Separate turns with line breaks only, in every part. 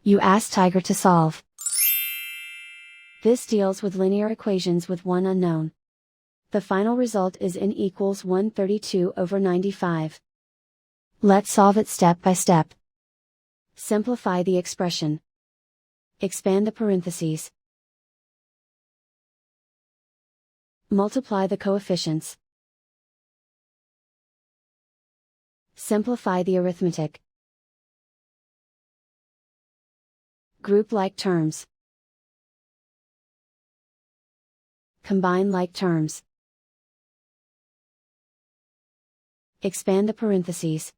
You ask Tiger to solve. This deals with linear equations with one unknown. The final result is n equals 132/95. Let's solve it step by step. Simplify the expression. Expand the parentheses. Multiply the coefficients. Simplify the arithmetic. Group like terms. Combine like terms. Expand the parentheses.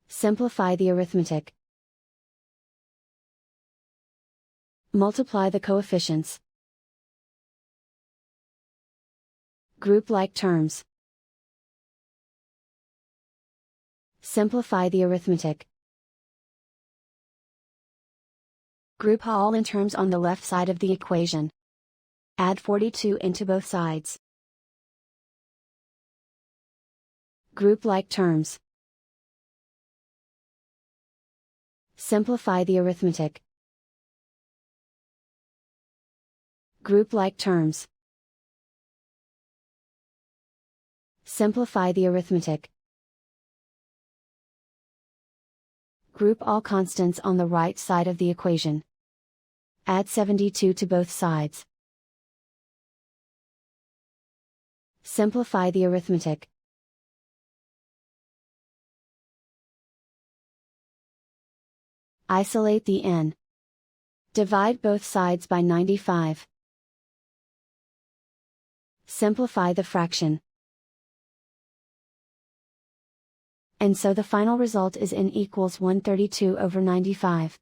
Simplify the arithmetic. Multiply the coefficients. Group like terms. Simplify the arithmetic. Group all in terms on the left side of the equation. Add 42 into both sides. Group like terms. Simplify the arithmetic. Group like terms. Simplify the arithmetic. Group all constants on the right side of the equation. Add 72 to both sides. Simplify the arithmetic. Isolate the n. Divide both sides by 95. Simplify the fraction. And so the final result is n equals 132/95.